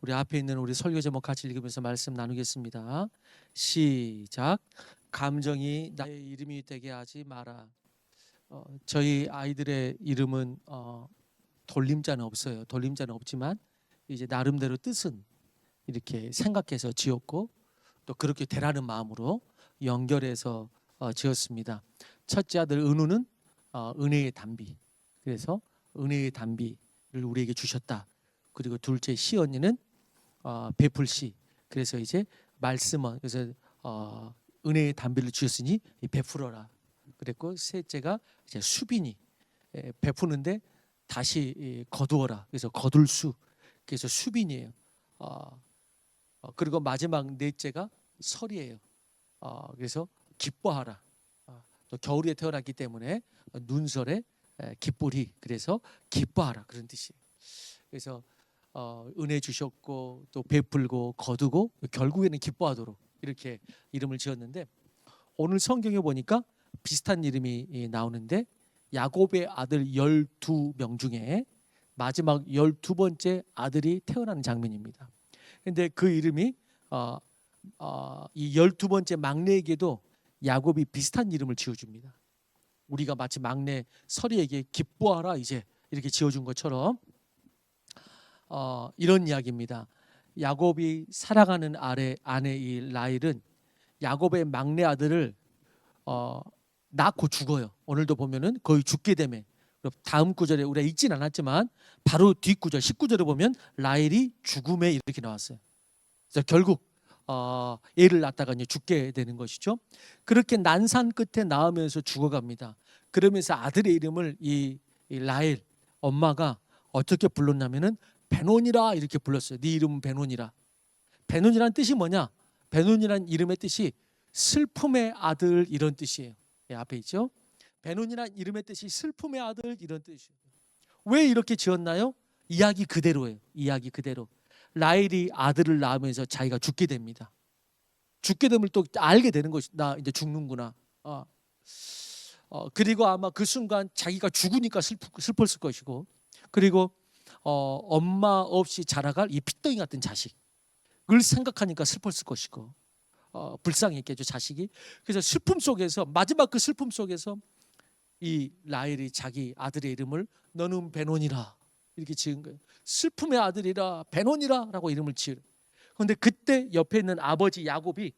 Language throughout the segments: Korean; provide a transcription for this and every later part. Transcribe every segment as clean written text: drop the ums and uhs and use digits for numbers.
우리 앞에 있는 우리 설교 제목 같이 읽으면서 말씀 나누겠습니다. 시작. 감정이 나의 이름이 되게 하지 마라. 저희 아이들의 이름은 돌림자는 없어요. 돌림자는 없지만 이제 나름대로 뜻은 이렇게 생각해서 지었고 또 그렇게 되라는 마음으로 연결해서 지었습니다. 첫째 아들 은우는 은혜의 단비. 그래서 은혜의 단비를 우리에게 주셨다. 그리고 둘째 시언니는 베풀시. 그래서 이제 말씀은 그래서 은혜의 단비를 주셨으니 베풀어라. 그랬고 셋째가 이제 수빈이 베푸는데 다시 거두어라. 그래서 거둘 수. 그래서 수빈이에요. 그리고 마지막 넷째가 설이에요. 그래서 기뻐하라. 또 겨울에 태어났기 때문에 눈설에 기쁘리. 그래서 기뻐하라 그런 뜻이에요. 그래서 은혜 주셨고 또 베풀고 거두고 결국에는 기뻐하도록 이렇게 이름을 지었는데 오늘 성경에 보니까 비슷한 이름이 나오는데 야곱의 아들 12명 중에 마지막 12번째 아들이 태어나는 장면입니다. 그런데 그 이름이 이 12번째 막내에게도 야곱이 비슷한 이름을 지어줍니다. 우리가 마치 막내 설이에게 기뻐하라 이제 이렇게 지어준 것처럼 이런 이야기입니다. 야곱이 살아가는 아내 이 라헬은 야곱의 막내 아들을 낳고 죽어요. 오늘도 보면은 거의 죽게 되면 다음 구절에 우리가 읽진 않았지만 바로 뒷구절 19절에 보면 라헬이 죽음에 이렇게 나왔어요. 그래서 결국 애를 낳다가 이제 죽게 되는 것이죠. 그렇게 난산 끝에 낳으면서 죽어갑니다. 그러면서 아들의 이름을 이 라헬 엄마가 어떻게 불렀냐면은 베논이라 이렇게 불렀어요. 네 이름은 베논이라. 베논이란 뜻이 뭐냐? 베논이란 이름의 뜻이 슬픔의 아들 이런 뜻이에요. 예, 앞에 있죠. 베논이란 이름의 뜻이 슬픔의 아들 이런 뜻이에요. 왜 이렇게 지었나요? 이야기 그대로예요. 이야기 그대로. 라헬이 아들을 낳으면서 자기가 죽게 됩니다. 죽게 되면 또 알게 되는 것이 나 이제 죽는구나. 그리고 아마 그 순간 자기가 죽으니까 슬펐을 것이고 그리고 엄마 없이 자라갈 이 핏덩이 같은 자식을 생각하니까 슬펐을 것이고 불쌍했겠죠 자식이. 그래서 슬픔 속에서 마지막 그 슬픔 속에서 이 라헬이 자기 아들의 이름을 너는 베논이라 이렇게 지은 거예요. 슬픔의 아들이라 베논이라라고 이름을 지으라. 그런데 그때 옆에 있는 아버지 야곱이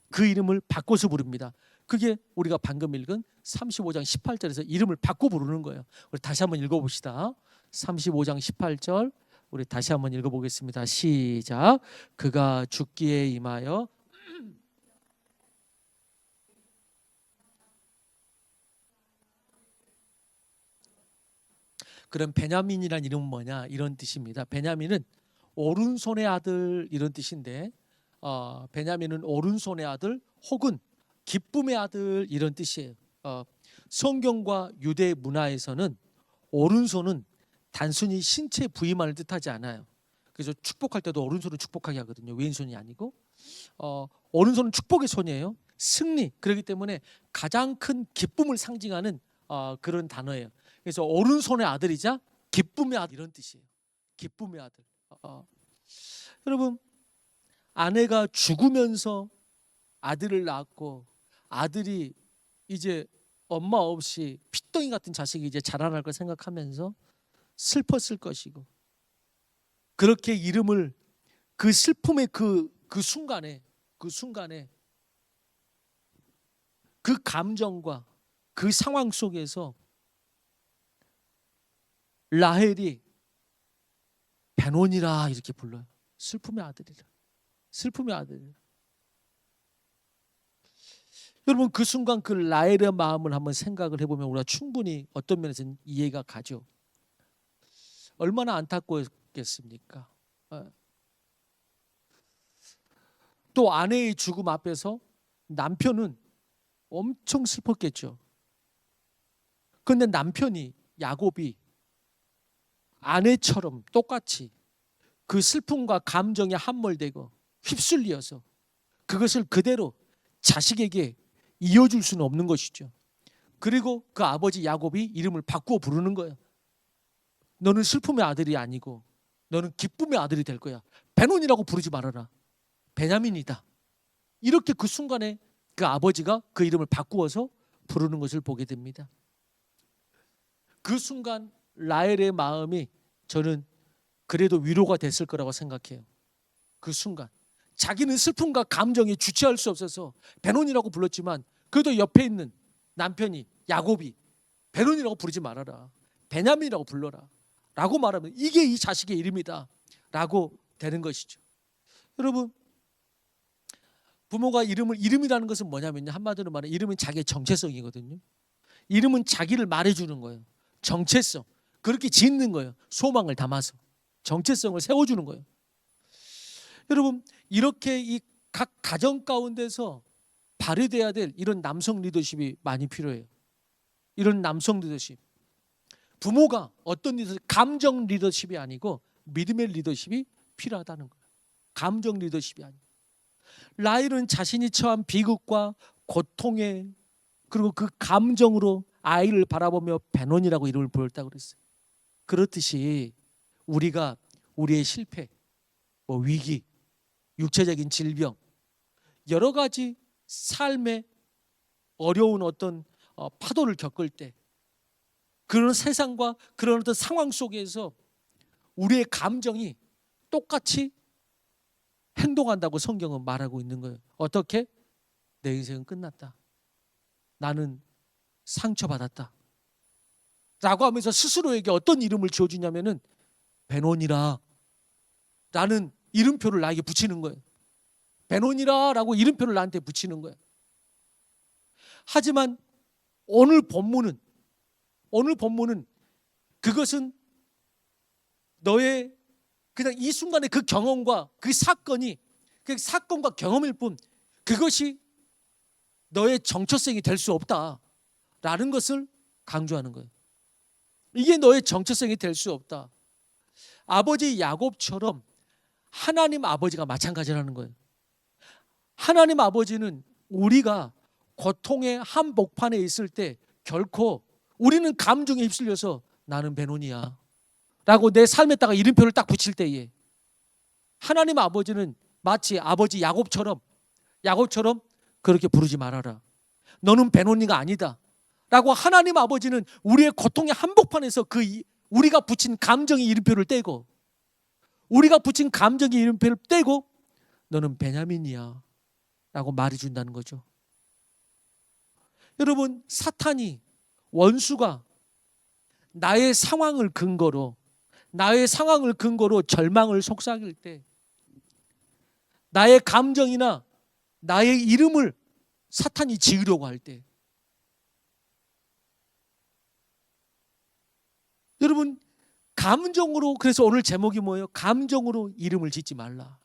그 이름을 바꿔서 부릅니다. 그게 우리가 방금 읽은 35장 18절에서 이름을 바꿔 부르는 거예요. 우리 다시 한번 읽어봅시다. 35장 18절 우리 다시 한번 읽어보겠습니다. 시작. 그가 죽기에 임하여 그럼 베냐민이란 이름은 뭐냐 이런 뜻입니다. 베냐민은 오른손의 아들 이런 뜻인데 베냐민은 오른손의 아들 혹은 기쁨의 아들 이런 뜻이에요. 성경과 유대 문화에서는 오른손은 단순히 신체 부위만을 뜻하지 않아요. 그래서 축복할 때도 오른손을 축복하게 하거든요. 왼손이 아니고 오른손은 축복의 손이에요. 승리. 그렇기 때문에 가장 큰 기쁨을 상징하는 그런 단어예요. 그래서 오른손의 아들이자 기쁨의 아들 이런 뜻이에요. 기쁨의 아들. 여러분 아내가 죽으면서 아들을 낳았고 아들이 이제 엄마 없이 핏덩이 같은 자식이 이제 자라날 걸 생각하면서 슬펐을 것이고 그렇게 이름을 그 슬픔의 그 순간에 그 감정과 그 상황 속에서 라헬이 베논이라 이렇게 불러요. 슬픔의 아들이라. 슬픔의 아들이라. 여러분 그 순간 그 라헬의 마음을 한번 생각을 해보면 우리가 충분히 어떤 면에서는 이해가 가죠. 얼마나 안타까웠겠습니까? 또 아내의 죽음 앞에서 남편은 엄청 슬펐겠죠. 그런데 남편이 야곱이 아내처럼 똑같이 그 슬픔과 감정에 함몰되고 휩쓸려서 그것을 그대로 자식에게 이어줄 수는 없는 것이죠. 그리고 그 아버지 야곱이 이름을 바꾸어 부르는 거예요. 너는 슬픔의 아들이 아니고 너는 기쁨의 아들이 될 거야. 베논이라고 부르지 말아라. 베냐민이다. 이렇게 그 순간에 그 아버지가 그 이름을 바꾸어서 부르는 것을 보게 됩니다. 그 순간 라헬의 마음이 저는 그래도 위로가 됐을 거라고 생각해요. 그 순간 자기는 슬픔과 감정에 주체할 수 없어서 베논이라고 불렀지만 그래도 옆에 있는 남편이 야곱이 베논이라고 부르지 말아라. 베냐민이라고 불러라. 라고 말하면 이게 이 자식의 이름이다. 라고 되는 것이죠. 여러분, 부모가 이름이라는 것은 뭐냐면요. 한마디로 말하면 이름은 자기의 정체성이거든요. 이름은 자기를 말해주는 거예요. 정체성. 그렇게 짓는 거예요. 소망을 담아서. 정체성을 세워주는 거예요. 여러분, 이렇게 이 각 가정 가운데서 발휘돼야 될 이런 남성 리더십이 많이 필요해요. 이런 남성 리더십. 부모가 어떤 리더십, 감정 리더십이 아니고 믿음의 리더십이 필요하다는 거예요. 감정 리더십이 아니고. 라헬은 자신이 처한 비극과 고통에 그리고 그 감정으로 아이를 바라보며 베논이라고 이름을 부였다고 그랬어요. 그렇듯이 우리가 우리의 실패, 위기, 육체적인 질병, 여러 가지 삶의 어려운 어떤 파도를 겪을 때 그런 세상과 그런 어떤 상황 속에서 우리의 감정이 똑같이 행동한다고 성경은 말하고 있는 거예요. 어떻게? 내 인생은 끝났다. 나는 상처받았다. 라고 하면서 스스로에게 어떤 이름을 지어주냐면은 베논이라 라는 이름표를 나에게 붙이는 거예요. 베논이라 라고 이름표를 나한테 붙이는 거예요. 하지만 오늘 본문은 그것은 너의 그냥 이 순간의 그 경험과 그 사건이 그 사건과 경험일 뿐 그것이 너의 정체성이 될 수 없다라는 것을 강조하는 거예요. 이게 너의 정체성이 될 수 없다. 아버지 야곱처럼 하나님 아버지가 마찬가지라는 거예요. 하나님 아버지는 우리가 고통의 한복판에 있을 때 결코 우리는 감정에 휩쓸려서 나는 베논이야 라고 내 삶에다가 이름표를 딱 붙일 때에 하나님 아버지는 마치 아버지 야곱처럼 그렇게 부르지 말아라. 너는 베논이가 아니다 라고 하나님 아버지는 우리의 고통의 한복판에서 우리가 붙인 감정의 이름표를 떼고 너는 베냐민이야 라고 말해준다는 거죠. 여러분, 사탄이 원수가 나의 상황을 근거로 절망을 속삭일 때 나의 감정이나 나의 이름을 사탄이 지으려고 할 때 여러분 감정으로 그래서 오늘 제목이 뭐예요? 감정으로 이름을 짓지 말라.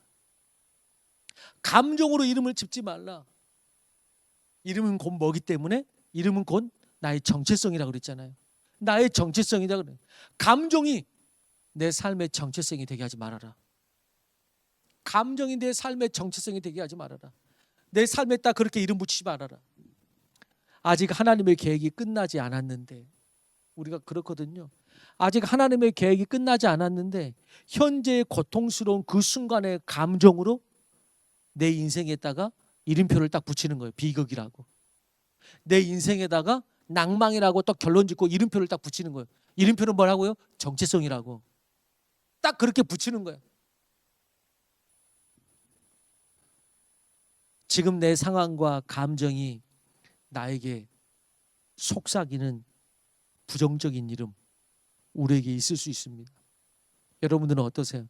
감정으로 이름을 짓지 말라. 이름은 곧 뭐기 때문에 이름은 곧 나의 정체성이라고 그랬잖아요. 나의 정체성이다 그래. 감정이 내 삶의 정체성이 되게 하지 말아라. 감정이 내 삶의 정체성이 되게 하지 말아라. 내 삶에다 그렇게 이름 붙이지 말아라. 아직 하나님의 계획이 끝나지 않았는데 우리가 그렇거든요. 아직 하나님의 계획이 끝나지 않았는데 현재의 고통스러운 그 순간의 감정으로 내 인생에다가 이름표를 딱 붙이는 거예요. 비극이라고. 내 인생에다가 낭망이라고 또 결론 짓고 이름표를 딱 붙이는 거예요. 이름표는 뭐라고요? 정체성이라고. 딱 그렇게 붙이는 거예요. 지금 내 상황과 감정이 나에게 속삭이는 부정적인 이름 우리에게 있을 수 있습니다. 여러분들은 어떠세요?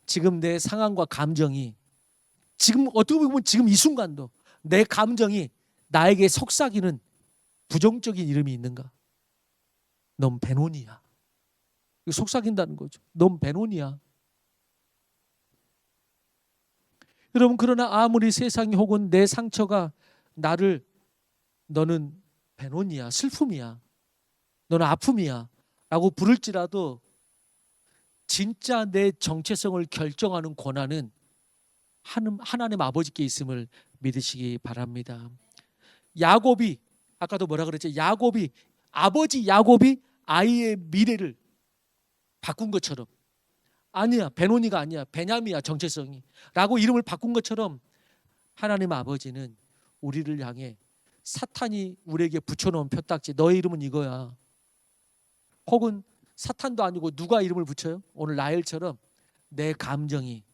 지금 내 상황과 감정이 지금 어떻게 보면 지금 이 순간도 내 감정이 나에게 속삭이는 부정적인 이름이 있는가? 넌 베논이야. 속삭인다는 거죠. 넌 베논이야. 여러분, 그러나 아무리 세상이 혹은 내 상처가 너는 베논이야, 슬픔이야, 너는 아픔이야 라고 부를지라도 진짜 내 정체성을 결정하는 권한은 하나님 아버지께 있음을 믿으시기 바랍니다. 야곱이 아까도 뭐라 그랬죠? 아버지 야곱이 아이의 미래를 바꾼 것처럼 아니야. 베노니가 아니야. 베냐미야 정체성이. 라고 이름을 바꾼 것처럼 하나님 아버지는 우리를 향해 사탄이 우리에게 붙여놓은 표딱지, 너의 이름은 이거야. 혹은 사탄도 아니고 누가 이름을 붙여요? 오늘 라헬처럼 내 감정이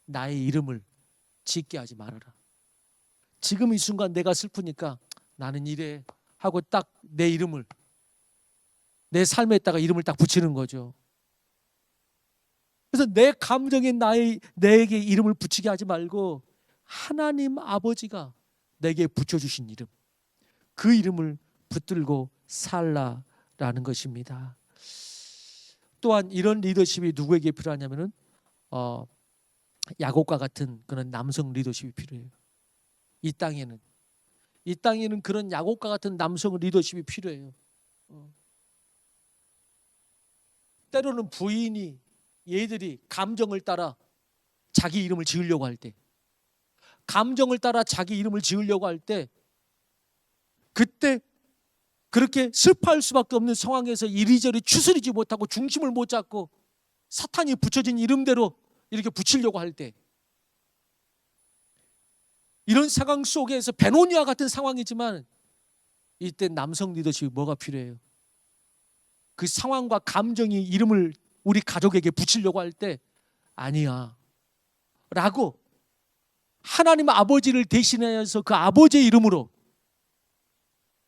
나의 이름을 짓게 하지 말아라. 지금 이 순간 내가 슬프니까 나는 이래 하고 딱 내 이름을, 내 삶에다가 이름을 딱 붙이는 거죠. 그래서 내 감정에 내게 이름을 붙이게 하지 말고 하나님 아버지가 내게 붙여주신 이름, 그 이름을 붙들고 살라라는 것입니다. 또한 이런 리더십이 누구에게 필요하냐면은 야곱과 같은 그런 남성 리더십이 필요해요. 이 땅에는 그런 야곱과 같은 남성 리더십이 필요해요. 때로는 부인이 얘들이 감정을 따라 자기 이름을 지으려고 할 때, 감정을 따라 자기 이름을 지으려고 할 때, 그때 그렇게 슬퍼할 수밖에 없는 상황에서 이리저리 추스리지 못하고 중심을 못 잡고 사탄이 붙여진 이름대로 이렇게 붙이려고 할 때, 이런 상황 속에서 베노니와 같은 상황이지만 이때 남성 리더십이 뭐가 필요해요? 그 상황과 감정이 이름을 우리 가족에게 붙이려고 할 때 아니야 라고 하나님 아버지를 대신해서 그 아버지의 이름으로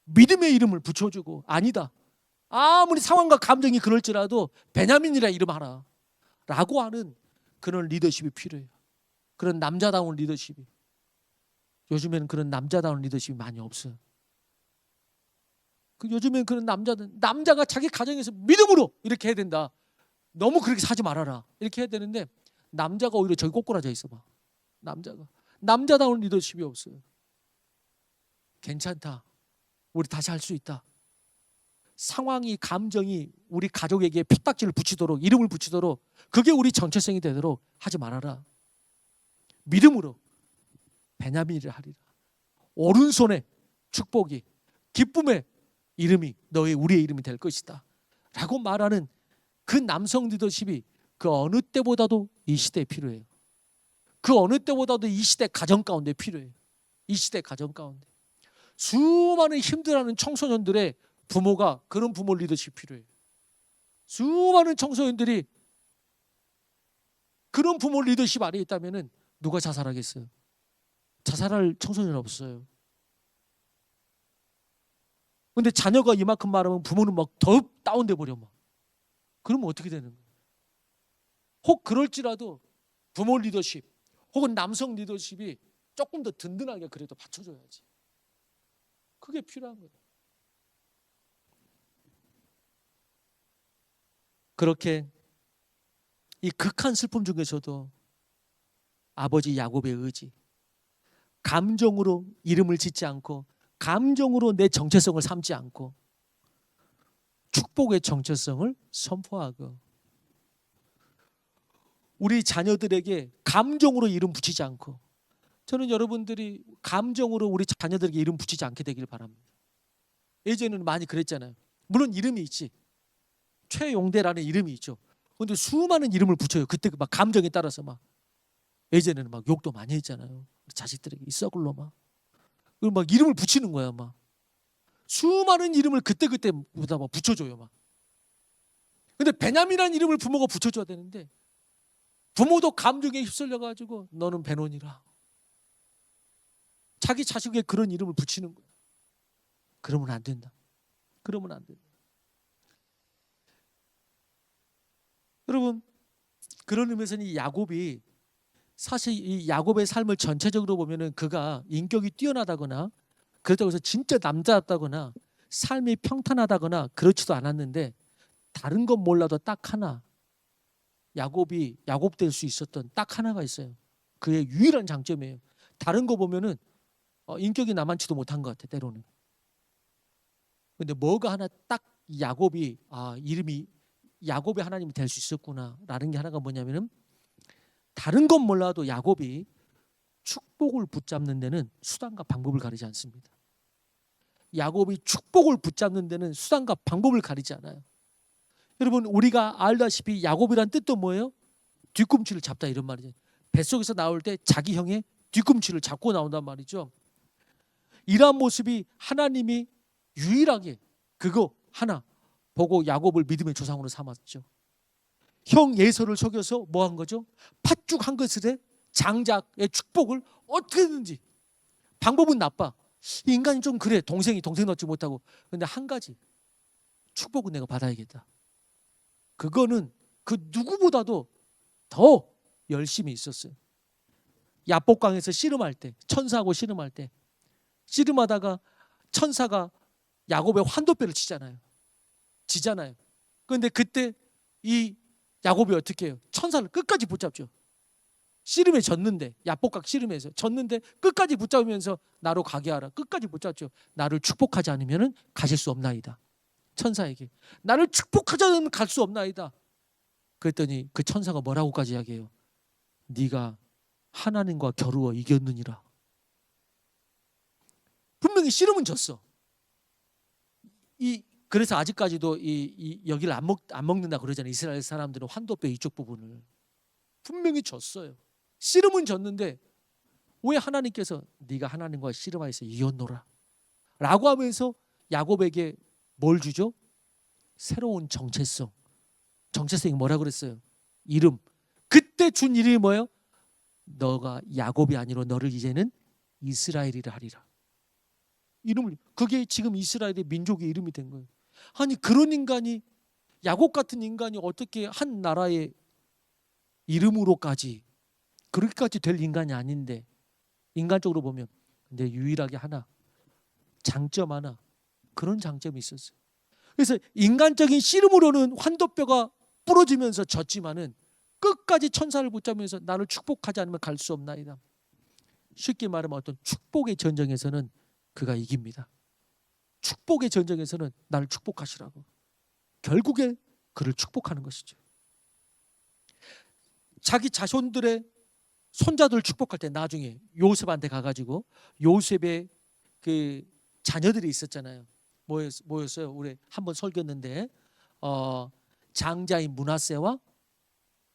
믿음의 이름을 붙여주고, 아니다, 아무리 상황과 감정이 그럴지라도 베냐민이라 이름하라 라고 하는 그런 리더십이 필요해요. 그런 남자다운 리더십이. 요즘에는 그런 남자다운 리더십이 많이 없어요. 요즘에는 그런 남자가 자기 가정에서 믿음으로 이렇게 해야 된다, 너무 그렇게 사지 말아라 이렇게 해야 되는데, 남자가 오히려 저기 꼬꾸라져 있어 봐. 남자다운 리더십이 없어요. 괜찮다, 우리 다시 할 수 있다. 상황이, 감정이 우리 가족에게 표딱지를 붙이도록, 이름을 붙이도록, 그게 우리 정체성이 되도록 하지 말아라. 믿음으로 베냐민이라 하리라. 오른손에 축복이, 기쁨의 이름이 우리의 이름이 될 것이다 라고 말하는 그 남성 리더십이 그 어느 때보다도 이 시대에 필요해요. 그 어느 때보다도 이 시대 가정 가운데 필요해요. 이 시대 가정 가운데 수많은 힘들어하는 청소년들의 부모가 그런 부모 리더십이 필요해요. 수많은 청소년들이 그런 부모 리더십 안에 있다면 누가 자살하겠어요? 자살할 청소년은 없어요. 근데 자녀가 이만큼 말하면 부모는 막 더 다운돼 버려 막. 그러면 어떻게 되는 거예요? 혹 그럴지라도 부모 리더십 혹은 남성 리더십이 조금 더 든든하게 그래도 받쳐줘야지. 그게 필요한 거예요. 그렇게 이 극한 슬픔 중에서도 아버지 야곱의 의지, 감정으로 이름을 짓지 않고, 감정으로 내 정체성을 삼지 않고 축복의 정체성을 선포하고, 우리 자녀들에게 감정으로 이름 붙이지 않고, 저는 여러분들이 감정으로 우리 자녀들에게 이름 붙이지 않게 되길 바랍니다. 예전에는 많이 그랬잖아요. 물론 이름이 있지, 최용대라는 이름이 있죠. 그런데 수많은 이름을 붙여요. 그때 막 감정에 따라서 막. 예전에는 막 욕도 많이 했잖아요. 자식들에게 썩을로 막. 그리고 막 이름을 붙이는 거야 막. 수많은 이름을 그때마다 막 붙여줘요 막. 근데 베냐민이라는 이름을 부모가 붙여줘야 되는데 부모도 감정에 휩쓸려 가지고 너는 베논이라 자기 자식에게 그런 이름을 붙이는 거야. 그러면 안 된다. 그러면 안 된다. 여러분, 그런 의미에서는 이 야곱이, 사실 이 야곱의 삶을 전체적으로 보면은 그가 인격이 뛰어나다거나 그렇다고 해서 진짜 남자였다거나 삶이 평탄하다거나 그렇지도 않았는데, 다른 건 몰라도 딱 하나, 야곱이 야곱 될 수 있었던 딱 하나가 있어요. 그의 유일한 장점이에요. 다른 거 보면은 인격이 남만치도 못한 것 같아 때로는. 근데 뭐가 하나 딱 야곱이 이름이 야곱의 하나님이 될 수 있었구나라는 게 하나가 뭐냐면은, 다른 건 몰라도 야곱이 축복을 붙잡는 데는 수단과 방법을 가리지 않습니다. 야곱이 축복을 붙잡는 데는 수단과 방법을 가리지 않아요. 여러분, 우리가 알다시피 야곱이란 뜻도 뭐예요? 뒤꿈치를 잡다 이런 말이죠. 뱃속에서 나올 때 자기 형의 뒤꿈치를 잡고 나온단 말이죠. 이러한 모습이 하나님이 유일하게 그거 하나 보고 야곱을 믿음의 조상으로 삼았죠. 형 예서를 속여서 뭐 한 거죠? 팥죽 한 그릇에 장작의 축복을 어떻게든지, 방법은 나빠. 인간이 좀 그래. 동생이 동생 넣지 못하고. 근데 한 가지, 축복은 내가 받아야겠다. 그거는 그 누구보다도 더 열심히 있었어요. 야복강에서 씨름할 때, 천사하고 씨름할 때, 씨름하다가 천사가 야곱의 환도뼈를 치잖아요. 지잖아요. 그런데 그때 이 야곱이 어떻게 해요? 천사를 끝까지 붙잡죠. 씨름에 졌는데, 야복강 씨름에서 졌는데 끝까지 붙잡으면서 나로 가게 하라. 끝까지 붙잡죠. 나를 축복하지 않으면 가실 수 없나이다. 천사에게 나를 축복하지 않으면 갈 수 없나이다. 그랬더니 그 천사가 뭐라고까지 이야기해요? 네가 하나님과 겨루어 이겼느니라. 분명히 씨름은 졌어. 그래서 아직까지도 여기를 안 먹는다 그러잖아요. 이스라엘 사람들은 환도뼈 이쪽 부분을 분명히 졌어요. 씨름은 졌는데 왜 하나님께서 네가 하나님과 씨름하여서 이겼노라 라고 하면서 야곱에게 뭘 주죠? 새로운 정체성. 정체성이 뭐라 그랬어요? 이름. 그때 준 이름이 뭐예요? 너가 야곱이 아니라 너를 이제는 이스라엘이라 하리라. 이름을, 그게 지금 이스라엘의 민족의 이름이 된 거예요. 아니 그런 인간이, 야곱 같은 인간이 어떻게 한 나라의 이름으로까지 그렇게까지 될 인간이 아닌데, 인간적으로 보면. 근데 유일하게 하나, 장점 하나, 그런 장점이 있었어요. 그래서 인간적인 씨름으로는 환도뼈가 부러지면서 졌지만은 끝까지 천사를 붙잡으면서 나를 축복하지 않으면 갈 수 없나이다. 쉽게 말하면 어떤 축복의 전쟁에서는 그가 이깁니다. 축복의 전쟁에서는 나를 축복하시라고. 결국에 그를 축복하는 것이죠. 자기 자손들의 손자들 축복할 때 나중에 요셉한테 가가지고, 요셉의 그 자녀들이 있었잖아요. 뭐였어요? 우리 한번 설교했는데 장자인 므낫세와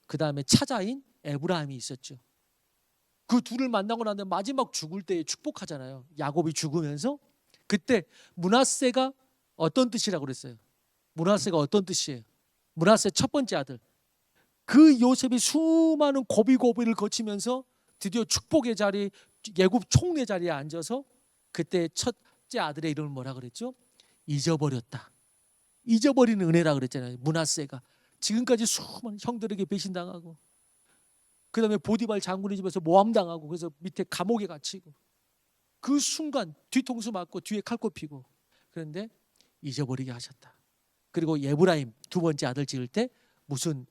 그 다음에 차자인 에브라임이 있었죠. 그 둘을 만나고 나면 마지막 죽을 때 축복하잖아요. 야곱이 죽으면서. 그때 므낫세가 어떤 뜻이라고 그랬어요? 므낫세가 어떤 뜻이에요? 므낫세 첫 번째 아들. 그 요셉이 수많은 고비고비를 거치면서 드디어 축복의 자리, 애굽 총리 자리에 앉아서 그때 첫째 아들의 이름을 뭐라 그랬죠? 잊어버렸다. 잊어버리는 은혜라 그랬잖아요. 므낫세가 지금까지 수많은 형들에게 배신당하고, 그 다음에 보디발 장군의 집에서 모함당하고, 그래서 밑에 감옥에 갇히고, 그 순간 뒤통수 맞고 뒤에 칼 꼽히고, 그런데 잊어버리게 하셨다. 그리고 에브라임 두 번째 아들 지을 때 무슨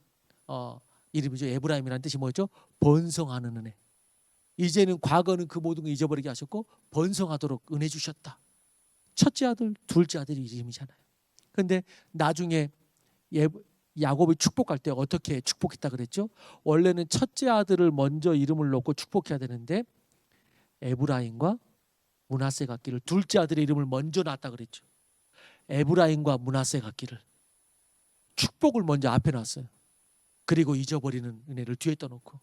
이름이죠? 에브라임이라는 뜻이 뭐죠? 번성하는 은혜. 이제는 과거는 그 모든 걸 잊어버리게 하셨고 번성하도록 은혜 주셨다. 첫째 아들, 둘째 아들이 이름이잖아요. 그런데 나중에 야곱이 축복할 때 어떻게 축복했다 그랬죠? 원래는 첫째 아들을 먼저 이름을 놓고 축복해야 되는데 에브라임과 므낫세 같기를, 둘째 아들의 이름을 먼저 놨다 그랬죠. 에브라임과 므낫세 같기를, 축복을 먼저 앞에 놨어요. 그리고 잊어버리는 은혜를 뒤에 떠놓고.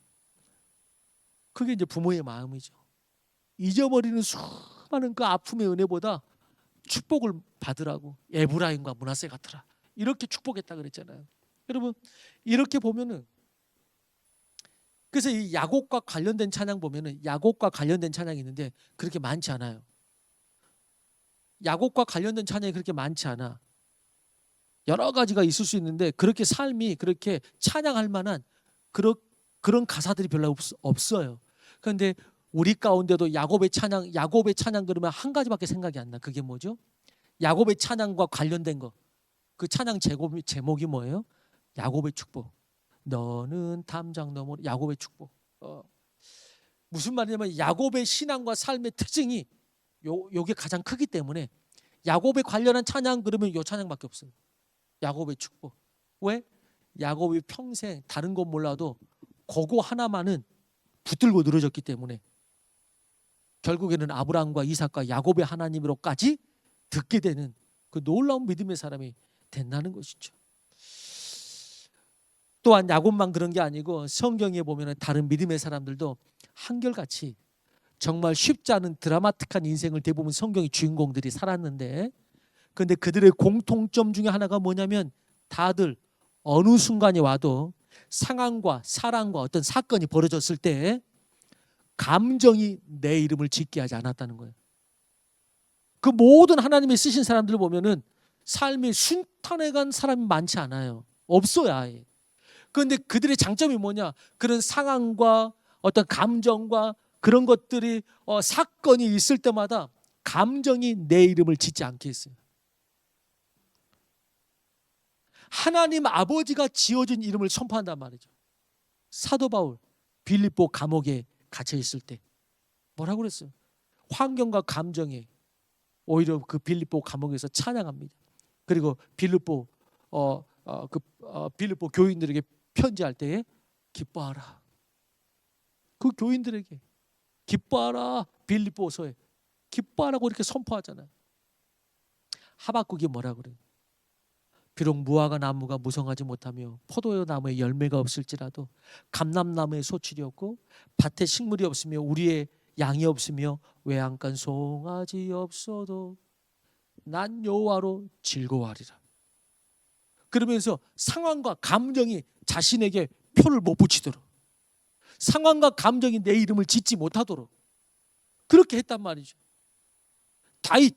그게 이제 부모의 마음이죠. 잊어버리는 수많은 그 아픔의 은혜보다 축복을 받으라고 에브라임과 므낫세 같으라, 이렇게 축복했다 그랬잖아요. 여러분 이렇게 보면은, 그래서 이 야곱과 관련된 찬양 보면은, 야곱과 관련된 찬양이 있는데 그렇게 많지 않아요. 야곱과 관련된 찬양이 그렇게 많지 않아. 여러 가지가 있을 수 있는데 그렇게 삶이 그렇게 찬양할 만한 그런 가사들이 별로 없어요. 그런데 우리 가운데도 야곱의 찬양 그러면 한 가지밖에 생각이 안 나. 그게 뭐죠? 야곱의 찬양과 관련된 거. 그 찬양 제목이 뭐예요? 야곱의 축복. 너는 담장 너머, 야곱의 축복. 무슨 말이냐면 야곱의 신앙과 삶의 특징이 요게 가장 크기 때문에 야곱에 관련한 찬양 그러면 요 찬양밖에 없어요. 야곱의 축복. 왜? 야곱이 평생 다른 건 몰라도 그거 하나만은 붙들고 늘어졌기 때문에 결국에는 아브라함과 이삭과 야곱의 하나님으로까지 듣게 되는 그 놀라운 믿음의 사람이 된다는 것이죠. 또한 야곱만 그런 게 아니고 성경에 보면 다른 믿음의 사람들도 한결같이 정말 쉽지 않은 드라마틱한 인생을 대부분 성경의 주인공들이 살았는데, 그런데 그들의 공통점 중에 하나가 뭐냐면 다들 어느 순간이 와도 상황과 사랑과 어떤 사건이 벌어졌을 때 감정이 내 이름을 짓게 하지 않았다는 거예요. 그 모든 하나님이 쓰신 사람들을 보면은 삶이 순탄해간 사람이 많지 않아요. 없어요, 아예. 그런데 그들의 장점이 뭐냐? 그런 상황과 어떤 감정과 그런 것들이 사건이 있을 때마다 감정이 내 이름을 짓지 않게 했어요. 하나님 아버지가 지어준 이름을 선포한단 말이죠. 사도 바울 빌립보 감옥에 갇혀 있을 때 뭐라고 그랬어요? 환경과 감정에 오히려 그 빌립보 감옥에서 찬양합니다. 그리고 빌립보 빌립보 교인들에게 편지할 때에 기뻐하라. 그 교인들에게 기뻐하라. 빌립보서에 기뻐하라고 이렇게 선포하잖아요. 하박국이 뭐라 그래요? 비록 무화과 나무가 무성하지 못하며 포도요 나무에 열매가 없을지라도 감람나무에 소출이 없고 밭에 식물이 없으며 우리의 양이 없으며 외양간 송아지 없어도 난 여호와로 즐거워하리라. 그러면서 상황과 감정이 자신에게 표를 못 붙이도록, 상황과 감정이 내 이름을 짓지 못하도록 그렇게 했단 말이죠. 다윗,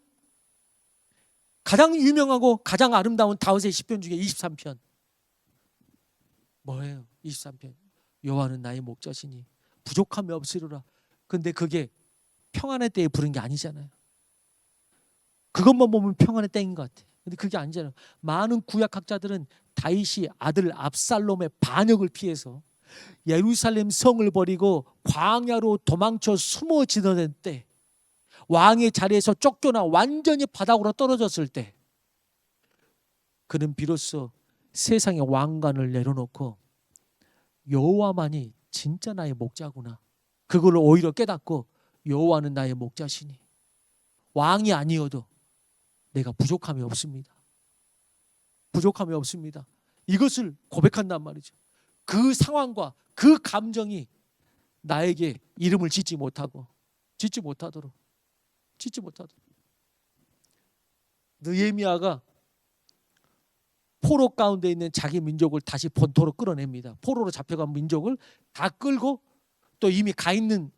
가장 유명하고 가장 아름다운 다윗의 시편 중에 23편 뭐예요? 23편 여호와는 나의 목자시니 부족함이 없으리라. 근데 그게 평안의 때에 부른 게 아니잖아요. 그것만 보면 평안의 때인 것 같아. 근데 그게 아니잖아요. 많은 구약학자들은 다윗이 아들 압살롬의 반역을 피해서 예루살렘 성을 버리고 광야로 도망쳐 숨어 지내던 때, 왕의 자리에서 쫓겨나 완전히 바닥으로 떨어졌을 때, 그는 비로소 세상의 왕관을 내려놓고 여호와만이 진짜 나의 목자구나, 그걸 오히려 깨닫고 여호와는 나의 목자시니 왕이 아니어도 내가 부족함이 없습니다. 부족함이 없습니다. 이것을 고백한단 말이죠. 그 상황과 그 감정이 나에게 이름을 짓지 못하도록 느헤미야가 포로 가운데 있는 자기 민족을 다시 본토로 끌어냅니다. 포로로 잡혀간 민족을 다 끌고 또 이미 가 있는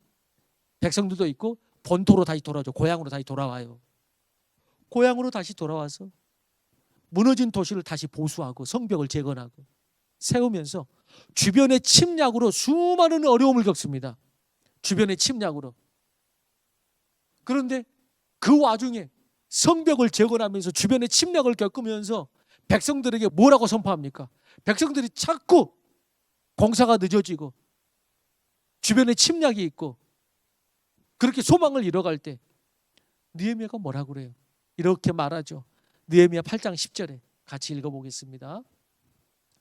백성들도 있고 본토로 다시 돌아오죠. 고향으로 다시 돌아와요. 고향으로 다시 돌아와서 무너진 도시를 다시 보수하고 성벽을 재건하고 세우면서 주변의 침략으로 수많은 어려움을 겪습니다. 주변의 침략으로. 그런데 그 와중에 성벽을 재건하면서 주변의 침략을 겪으면서 백성들에게 뭐라고 선포합니까? 백성들이 자꾸 공사가 늦어지고 주변에 침략이 있고 그렇게 소망을 잃어갈 때 느헤미야가 뭐라고 그래요? 이렇게 말하죠. 느헤미야 8장 10절에 같이 읽어보겠습니다.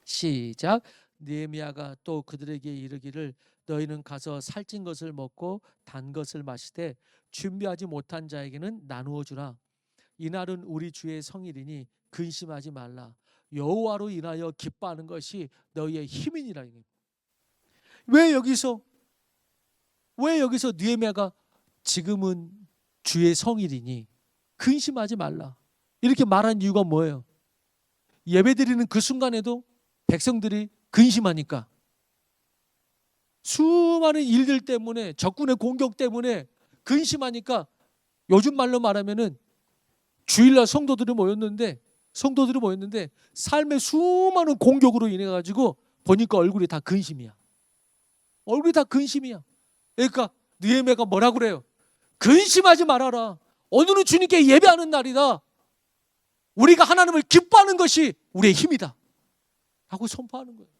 시작. 느헤미야가 또 그들에게 이르기를 너희는 가서 살찐 것을 먹고 단 것을 마시되 준비하지 못한 자에게는 나누어 주라. 이날은 우리 주의 성일이니 근심하지 말라. 여호와로 인하여 기뻐하는 것이 너희의 힘이니라. 왜 여기서 느헤미야가 지금은 주의 성일이니 근심하지 말라 이렇게 말한 이유가 뭐예요? 예배드리는 그 순간에도 백성들이 근심하니까, 수많은 일들 때문에, 적군의 공격 때문에 근심하니까, 요즘 말로 말하면은 주일날 성도들이 모였는데 삶의 수많은 공격으로 인해 가지고 보니까 얼굴이 다 근심이야. 그러니까 느헤미야가 뭐라 그래요? 근심하지 말아라. 오늘은 주님께 예배하는 날이다. 우리가 하나님을 기뻐하는 것이 우리의 힘이다 하고 선포하는 거예요.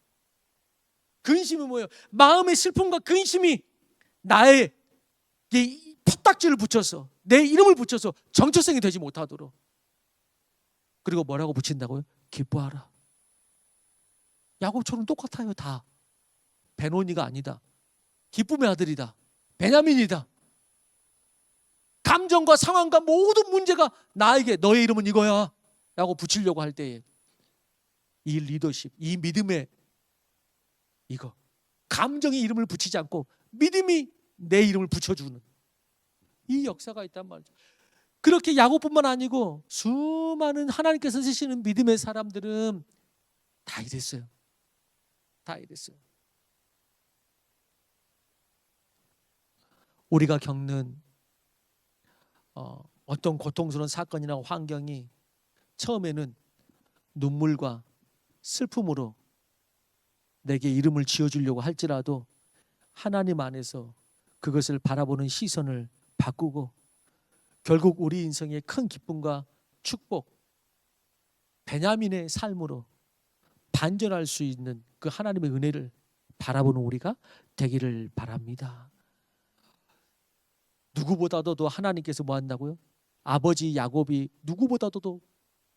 근심은 뭐예요? 마음의 슬픔과 근심이 나의 푸딱지를 붙여서 내 이름을 붙여서 정체성이 되지 못하도록. 그리고 뭐라고 붙인다고요? 기뻐하라. 야곱처럼 똑같아요. 다 베노니가 아니다. 기쁨의 아들이다. 베냐민이다. 감정과 상황과 모든 문제가 나에게 너의 이름은 이거야 라고 붙이려고 할 때에 이 리더십, 이 믿음의 이거 감정이 이름을 붙이지 않고 믿음이 내 이름을 붙여주는 이 역사가 있단 말이죠. 그렇게 야곱뿐만 아니고 수많은 하나님께서 쓰시는 믿음의 사람들은 다 이랬어요. 다 이랬어요. 우리가 겪는 어떤 고통스러운 사건이나 환경이 처음에는 눈물과 슬픔으로 내게 이름을 지어주려고 할지라도 하나님 안에서 그것을 바라보는 시선을 바꾸고 결국 우리 인생의 큰 기쁨과 축복, 베냐민의 삶으로 반전할 수 있는 그 하나님의 은혜를 바라보는 우리가 되기를 바랍니다. 누구보다도 더 하나님께서 뭐 한다고요? 아버지 야곱이 누구보다도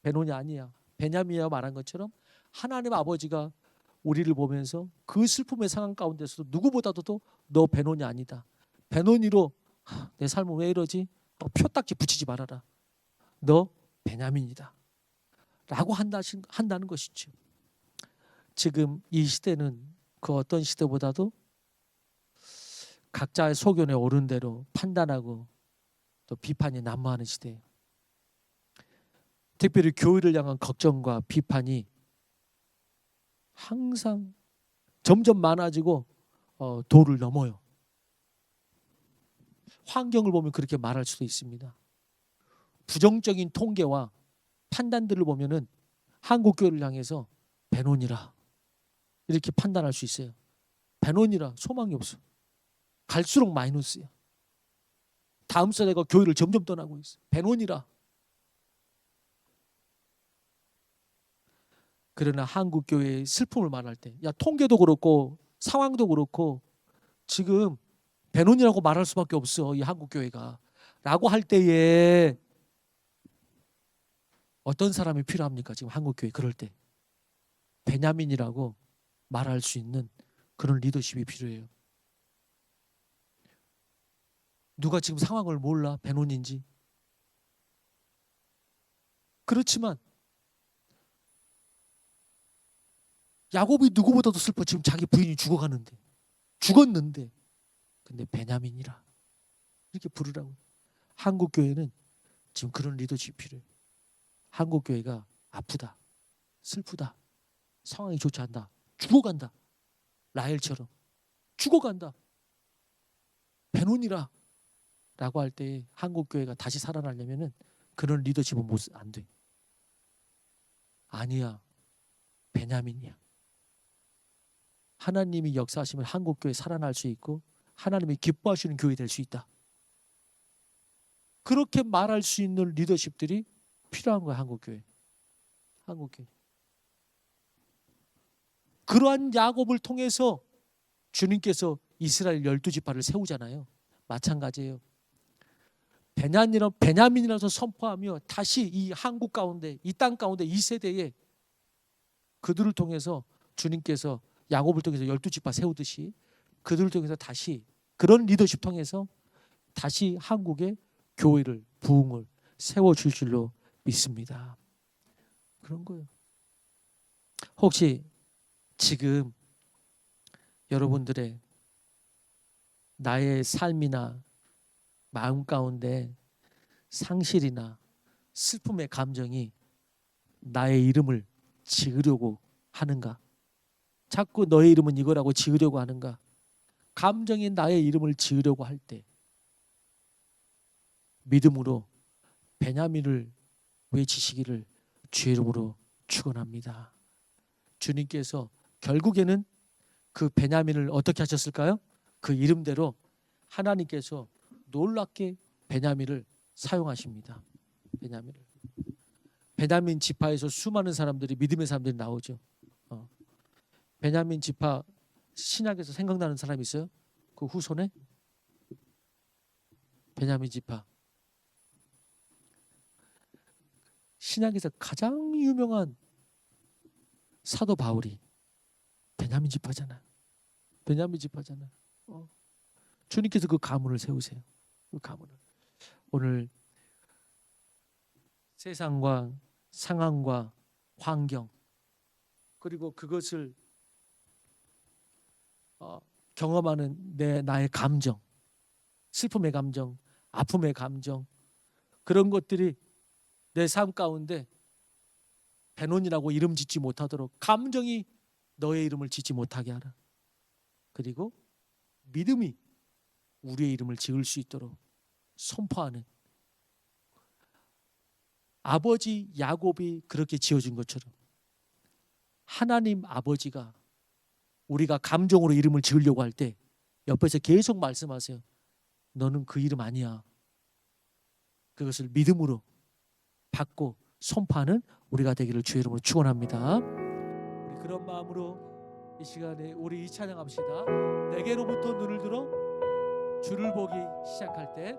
베논이 아니야. 베냐민이야 말한 것처럼 하나님 아버지가 우리를 보면서 그 슬픔의 상황 가운데서도 누구보다도 너 베논이 아니다. 베논이로 내 삶은 왜 이러지? 표딱지 붙이지 말아라. 너 베냐민이다. 라고 한다는 것이죠. 지금 이 시대는 그 어떤 시대보다도 각자의 소견에 옳은 대로 판단하고 또 비판이 난무하는 시대예요. 특별히 교회를 향한 걱정과 비판이 항상 점점 많아지고 도를 넘어요. 환경을 보면 그렇게 말할 수도 있습니다. 부정적인 통계와 판단들을 보면은 한국 교회를 향해서 베논이라 이렇게 판단할 수 있어요. 베논이라 소망이 없어. 갈수록 마이너스야. 다음 세대가 교회를 점점 떠나고 있어. 베논이라. 그러나 한국 교회의 슬픔을 말할 때, 야 통계도 그렇고 상황도 그렇고 지금 베논이라고 말할 수밖에 없어 이 한국 교회가. 라고 할 때에 어떤 사람이 필요합니까? 지금 한국 교회 그럴 때 베냐민이라고 말할 수 있는 그런 리더십이 필요해요. 누가 지금 상황을 몰라 베논인지. 그렇지만 야곱이 누구보다도 슬퍼. 지금 자기 부인이 죽었는데 근데 베냐민이라 이렇게 부르라고. 한국 교회는 지금 그런 리더십이 필요해요. 한국 교회가 아프다, 슬프다, 상황이 좋지 않다, 죽어간다, 라헬처럼 죽어간다, 베논이라 라고 할 때 한국 교회가 다시 살아나려면은 그런 리더십은 안 돼. 아니야, 베냐민이야. 하나님이 역사하시면 한국 교회 살아날 수 있고 하나님이 기뻐하시는 교회 될 수 있다. 그렇게 말할 수 있는 리더십들이 필요한 거야. 한국 교회. 그러한 야곱을 통해서 주님께서 이스라엘 12지파를 세우잖아요. 마찬가지예요. 베냐민이라서 선포하며 다시 이 한국 가운데, 이 땅 가운데, 이 세대에 그들을 통해서 주님께서 야곱을 통해서 12지파 세우듯이 그들을 통해서 다시 그런 리더십 통해서 다시 한국의 교회를, 부흥을 세워줄 줄로 믿습니다. 그런 거예요. 혹시 지금 여러분들의 나의 삶이나 마음 가운데 상실이나 슬픔의 감정이 나의 이름을 지으려고 하는가? 자꾸 너의 이름은 이거라고 지으려고 하는가? 감정이 나의 이름을 지으려고 할 때 믿음으로 베냐민을 외치시기를 주의 이름으로 축원합니다. 주님께서 결국에는 그 베냐민을 어떻게 하셨을까요? 그 이름대로 하나님께서 놀랍게 베냐민을 사용하십니다. 베냐민 지파에서 수많은 사람들이, 믿음의 사람들이 나오죠. 베냐민 지파 신약에서 생각나는 사람 있어요? 그 후손에? 베냐민 지파. 신약에서 가장 유명한 사도 바울이 베냐민 지파잖아요. 주님께서 그 가문을 세우세요. 그 가문을. 오늘 세상과 상황과 환경 그리고 그것을 경험하는 나의 감정, 슬픔의 감정, 아픔의 감정, 그런 것들이 내 삶 가운데 베논이라고 이름 짓지 못하도록 감정이 너의 이름을 짓지 못하게 하라. 그리고 믿음이 우리의 이름을 지을 수 있도록 선포하는, 아버지 야곱이 그렇게 지어준 것처럼 하나님 아버지가 우리가 감정으로 이름을 지으려고 할 때 옆에서 계속 말씀하세요. 너는 그 이름 아니야. 그것을 믿음으로 받고 선포하는 우리가 되기를 주의 이름으로 축원합니다. 우리 그런 마음으로 이 시간에 우리 이 찬양합시다. 내게로부터 눈을 들어 주를 보기 시작할 때